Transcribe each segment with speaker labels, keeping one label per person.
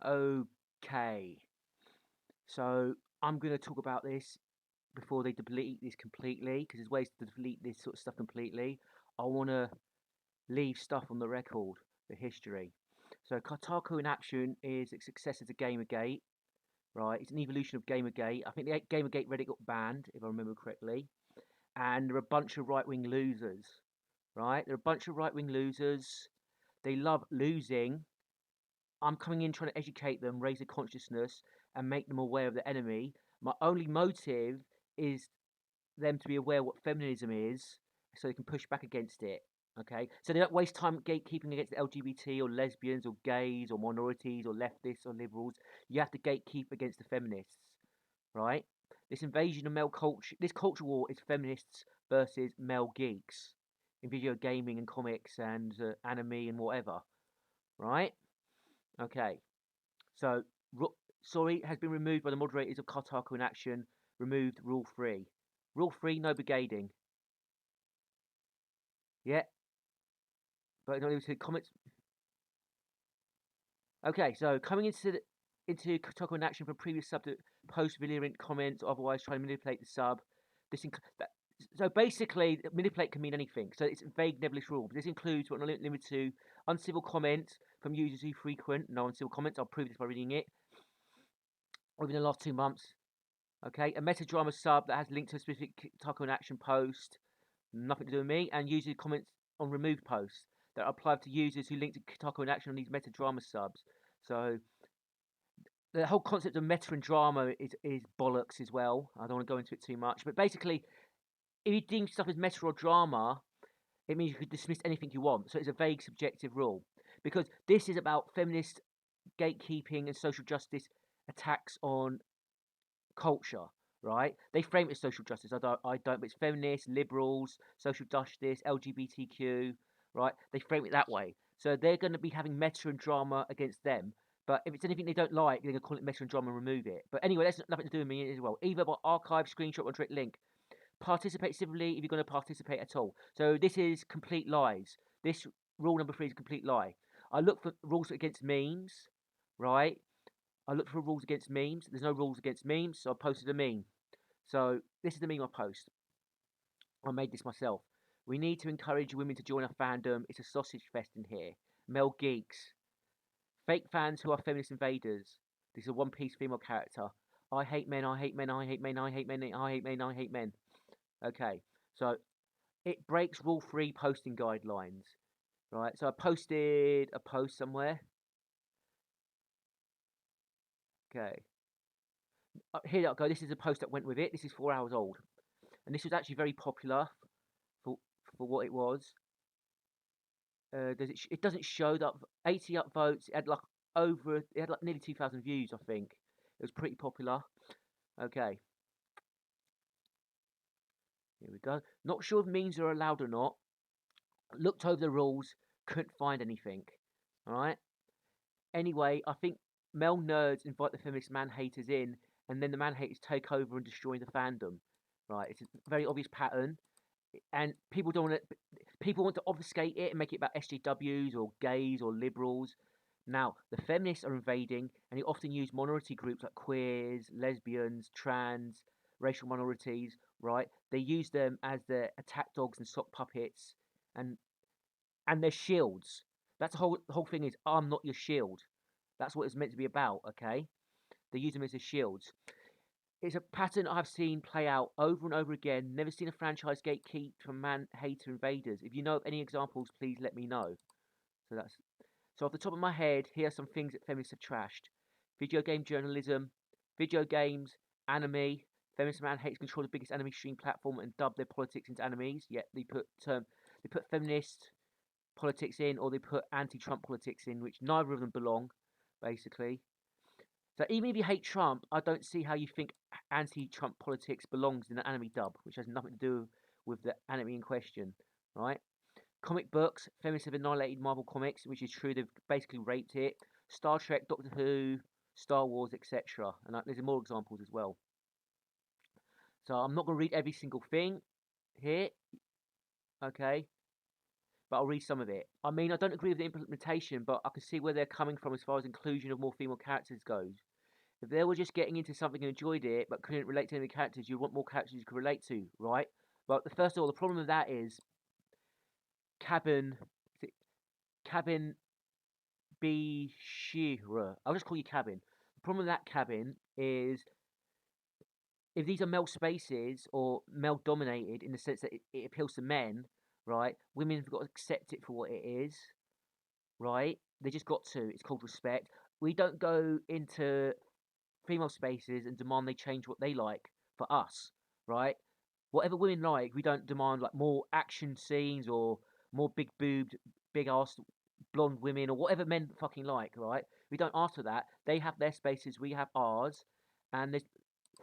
Speaker 1: Okay, so I'm going to talk about this before they delete this completely, because there's ways to delete this sort of stuff completely. I want to leave stuff on the record for history. So Kotaku in Action is a successor to Gamergate, right? It's an evolution of Gamergate. I think the Gamergate Reddit got banned, if I remember correctly, and there are a bunch of right-wing losers, right? There are a bunch of right-wing losers. They love losing. I'm coming in trying to educate them, raise their consciousness, and make them aware of the enemy. My only motive is them to be aware what feminism is, so they can push back against it. Okay, so they don't waste time gatekeeping against the LGBT or lesbians or gays or minorities or leftists or liberals. You have to gatekeep against the feminists, right? This invasion of male culture, this culture war is feminists versus male geeks in video gaming and comics and anime and whatever, right? Okay, so sorry has been removed by the moderators of Kotaku in Action. Removed rule 3. Rule 3: no brigading. Yeah, but not limited comments. Okay, so coming into Kotaku in Action from previous sub to post virulent comments, or otherwise trying to manipulate the sub. This that, so basically, manipulate can mean anything. So it's a vague, nebulous rule. But this includes, but not limited to, uncivil comments from users who frequent no uncivil comments. I'll prove this by reading it. Within the last 2 months, okay, a meta drama sub that has linked to a specific Kotaku in Action post, nothing to do with me, and user comments on removed posts that are applied to users who link to Kotaku in Action on these meta drama subs. So the whole concept of meta and drama is bollocks as well. I don't want to go into it too much, but basically, if you deem stuff as meta or drama, it means you could dismiss anything you want. So it's a vague, subjective rule because this is about feminist gatekeeping and social justice attacks on culture. Right? They frame it as social justice. I don't. But it's feminists, liberals, social justice, LGBTQ. Right? They frame it that way. So they're going to be having meta and drama against them. But if it's anything they don't like, they're going to call it meta and drama and remove it. But anyway, that's nothing to do with me as well. Either by archive, screenshot, or direct link. Participate civilly if you're going to participate at all. So this is complete lies. This rule number 3 is a complete lie. I look for rules against memes, right? I look for rules against memes. There's no rules against memes, so I posted a meme. So this is the meme I post. I made this myself. We need to encourage women to join our fandom. It's a sausage fest in here. Male geeks. Fake fans who are feminist invaders. This is a One Piece female character. I hate men, I hate men, I hate men, I hate men, I hate men, I hate men. Okay, so it breaks rule 3 posting guidelines, right? So I posted a post somewhere. Okay, here I go. This is a post that went with it. This is 4 hours old, and this was actually very popular for for what it was. It doesn't show that 80 upvotes. It had like it had like nearly 2,000 views. I think it was pretty popular. Okay, here we go. Not sure if memes are allowed or not. Looked over the rules, couldn't find anything. All right. Anyway, I think male nerds invite the feminist man haters in, and then the man haters take over and destroy the fandom. Right? It's a very obvious pattern, and people don't want to. People want to obfuscate it and make it about SJWs or gays or liberals. Now, the feminists are invading, and they often use minority groups like queers, lesbians, trans, racial minorities. Right? They use them as their attack dogs and sock puppets, and their shields. That's the whole thing is I'm not your shield. That's what it's meant to be about, okay? They use them as a shields. It's a pattern I've seen play out over and over again. Never seen a franchise gatekeep from man hater invaders. If you know of any examples, please let me know. So off the top of my head, here are some things that feminists have trashed. Video game journalism, video games, anime. Feminist man hates control the biggest anime stream platform and dub their politics into animes. Yet they put feminist politics in, or they put anti-Trump politics in, which neither of them belong, basically. So even if you hate Trump, I don't see how you think anti-Trump politics belongs in an anime dub, which has nothing to do with the anime in question, right? Comic books, feminists have annihilated Marvel Comics, which is true. They've basically raped it. Star Trek, Doctor Who, Star Wars, etc. And there's more examples as well. So I'm not going to read every single thing here, okay? but I'll read some of it. I mean, I don't agree with the implementation, but I can see where they're coming from as far as inclusion of more female characters goes. If they were just getting into something and enjoyed it, but couldn't relate to any of the characters, you'd want more characters you could relate to, right? But first of all, the problem with that is Cabin, Cabin Bishira. I'll just call you Cabin. The problem with that Cabin is if these are male spaces or male dominated in the sense that it appeals to men, right? Women have got to accept it for what it is, right? They just got to. It's called respect. We don't go into female spaces and demand they change what they like for us, right? Whatever women like, we don't demand like more action scenes or more big boobed, big assed blonde women or whatever men fucking like, right? We don't ask for that. They have their spaces, we have ours, and there's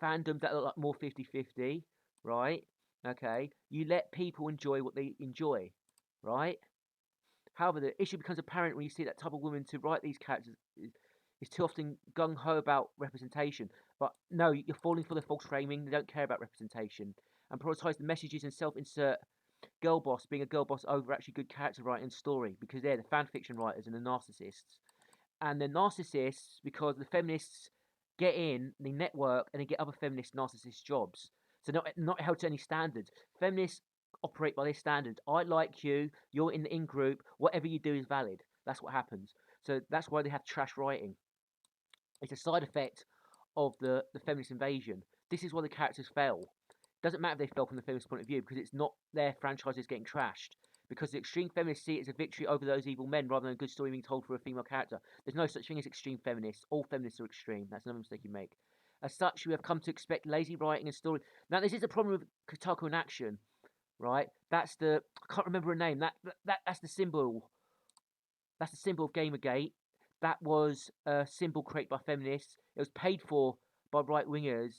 Speaker 1: fandoms that look like more 50-50, right? Okay. You let people enjoy what they enjoy, right? However, the issue becomes apparent when you see that type of woman to write these characters is too often gung ho about representation. But no, you're falling for the false framing. They don't care about representation and prioritize the messages and self-insert girl boss being a girl boss over actually good character writing and story because they're the fan fiction writers and the narcissists. And the narcissists because the feminists get in, they network, and they get other feminist narcissist jobs. So not held to any standards. Feminists operate by their standards. I like you. You're in the in group. Whatever you do is valid. That's what happens. So that's why they have trash writing. It's a side effect of the feminist invasion. This is why the characters fail. Doesn't matter if they fell from the feminist point of view because it's not their franchises getting trashed. Because the extreme feminists see it as a victory over those evil men rather than a good story being told for a female character. There's no such thing as extreme feminists. All feminists are extreme. That's another mistake you make. As such, we have come to expect lazy writing and story. Now, this is a problem with Kotaku right? That's the I can't remember her name. That's the symbol. That's the symbol of Gamergate. That was a symbol created by feminists. It was paid for by right wingers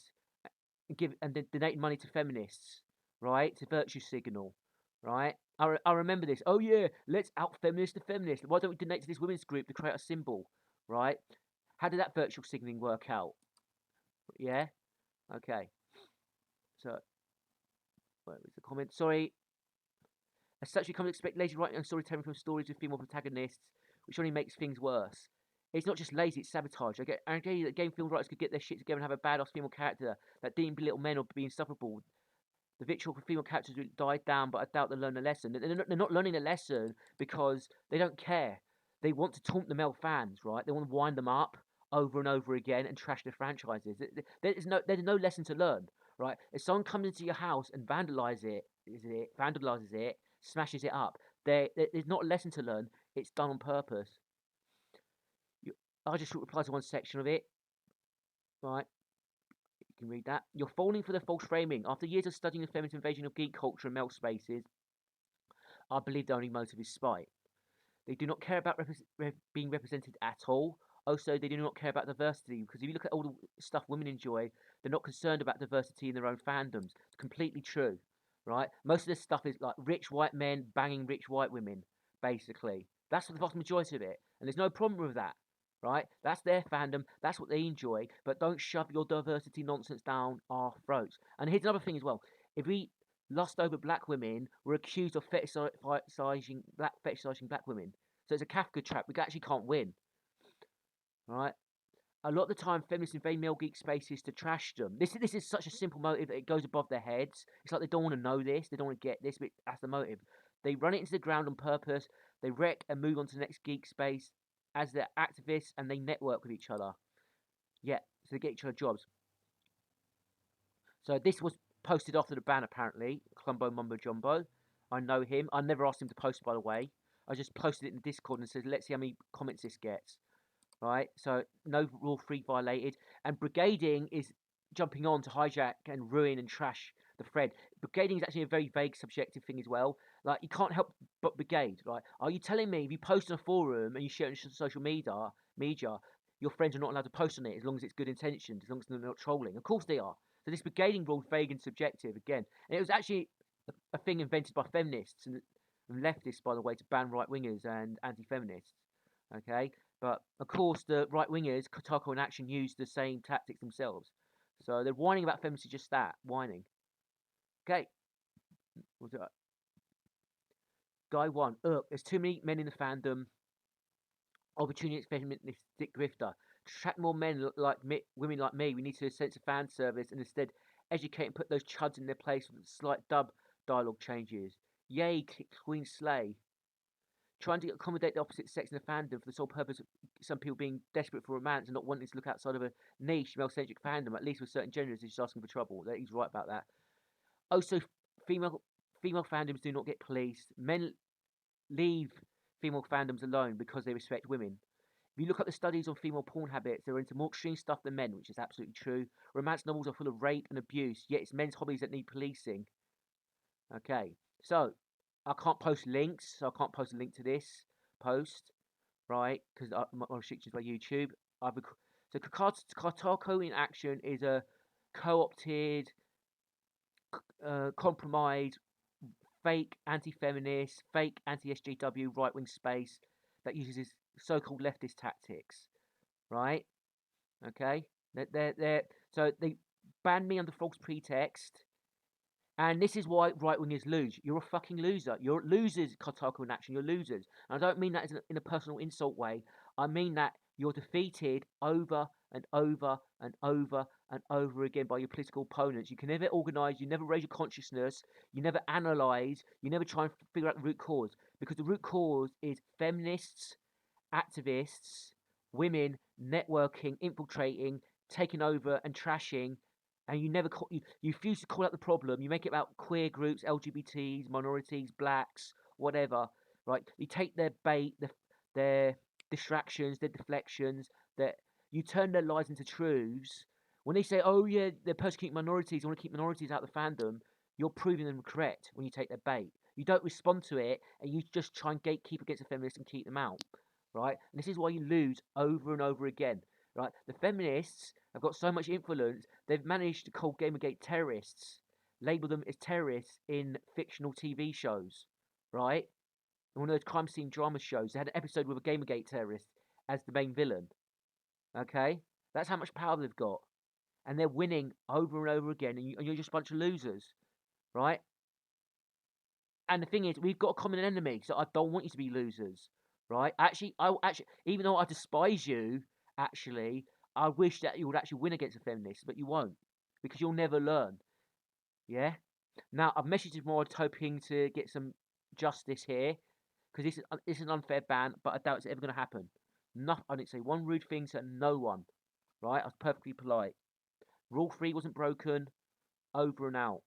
Speaker 1: and donating money to feminists, right? To virtue signal, right? I remember this. Oh yeah, let's out feminist the feminist. Why don't we donate to this women's group to create a symbol, right? How did that virtual signaling work out? Yeah, okay. So where was the comment? Sorry. As such, we come to expect lazy writing and storytelling from stories with female protagonists, which only makes things worse. It's not just lazy, it's sabotage. I guarantee you that game film writers could get their shit together and have a badass female character that didn't belittle men or be insufferable. The vitriol for female characters died down, but I doubt they learn a lesson. They're not learning a lesson because they don't care. They want to taunt the male fans, right? They want to wind them up over and over again and trash their franchises. There's no lesson to learn, right? If someone comes into your house and vandalizes it, smashes it up, there's not a lesson to learn. It's done on purpose. I'll just reply to one section of it, right? You can read that. You're falling for the false framing. After years of studying the feminist invasion of geek culture and male spaces, I believe the only motive is spite. They do not care about being represented at all. Also, they do not care about diversity because if you look at all the stuff women enjoy, they're not concerned about diversity in their own fandoms. It's completely true, right? Most of this stuff is like rich white men banging rich white women, basically. That's the vast majority of it, and there's no problem with that, right? That's their fandom. That's what they enjoy. But don't shove your diversity nonsense down our throats. And here's another thing as well: if we lust over black women, we're accused of fetishizing black women. So it's a Kafka trap. We actually can't win, right? A lot of the time, feminists invade male geek spaces to trash them. This is such a simple motive that it goes above their heads. It's like they don't want to know this, they don't want to get this, but that's the motive. They run it into the ground on purpose. They wreck and move on to the next geek space as they're activists and they network with each other. Yeah, so they get each other jobs. So this was posted after the ban, apparently. Clumbo Mumbo Jumbo. I know him. I never asked him to post, by the way. I just posted it in Discord and says, let's see how many comments this gets. Right? So no rule 3 violated. And brigading is jumping on to hijack and ruin and trash the thread. Brigading is actually a very vague, subjective thing as well. Like, you can't help but brigade, right? Are you telling me if you post on a forum and you share it on social media, your friends are not allowed to post on it as long as it's good intentioned, as long as they're not trolling? Of course they are. So this brigading rule is vague and subjective again. And it was actually a thing invented by feminists and leftists, by the way, to ban right wingers and anti-feminists. Okay, but of course the right wingers, KotakuInAction, use the same tactics themselves. So they're whining about feminism, just that whining. Okay, we'll do it. Guy 1, there's too many men in the fandom. Opportunity feministic grifter. To attract more men like me, women like me, we need to censor fan service and instead educate and put those chuds in their place with slight dub dialogue changes. Yay, Queen Slay. Trying to accommodate the opposite sex in the fandom for the sole purpose of some people being desperate for romance and not wanting to look outside of a niche male-centric fandom, at least with certain genders, is just asking for trouble. He's right about that. Also, female fandoms do not get policed. Men leave female fandoms alone because they respect women. If you look at the studies on female porn habits, they're into more extreme stuff than men, which is absolutely true. Romance novels are full of rape and abuse, yet it's men's hobbies that need policing. Okay, so I can't post links, so I can't post a link to this post, right? Because my restrictions by YouTube. So KotakuInAction is a co-opted, compromised, fake anti-feminist, fake anti-SJW right-wing space that uses so-called leftist tactics, right? Okay, so they banned me under false pretext, and this is why right-wingers lose. You're a fucking loser. You're losers, KotakuInAction. You're losers. And I don't mean that in a personal insult way. I mean that you're defeated over and over and over and over again by your political opponents. You can never organise. You never raise your consciousness. You never analyse. You never try and figure out the root cause, because the root cause is feminists, activists, women networking, infiltrating, taking over, and trashing. And you never you refuse to call out the problem. You make it about queer groups, LGBTs, minorities, blacks, whatever. Right? You take their bait, their distractions, their deflections. That you turn their lies into truths. When they say, "Oh yeah, they're persecuting minorities, I want to keep minorities out of the fandom," you're proving them correct when you take their bait. You don't respond to it, and you just try and gatekeep against the feminists and keep them out. Right? And this is why you lose over and over again. Right? The feminists have got so much influence, they've managed to call Gamergate terrorists, label them as terrorists in fictional TV shows, right? In one of those crime scene drama shows, they had an episode with a Gamergate terrorist as the main villain. Okay? That's how much power they've got. And they're winning over and over again, and you're just a bunch of losers, right? And the thing is, we've got a common enemy, so I don't want you to be losers, right? Even though I despise you, actually, I wish that you would actually win against the feminists, but you won't, because you'll never learn. Yeah. Now I've messaged more hoping to get some justice here, because this is an unfair ban, but I doubt it's ever going to happen. I didn't say one rude thing to no one, right? I was perfectly polite. Rule 3 wasn't broken. Over and out.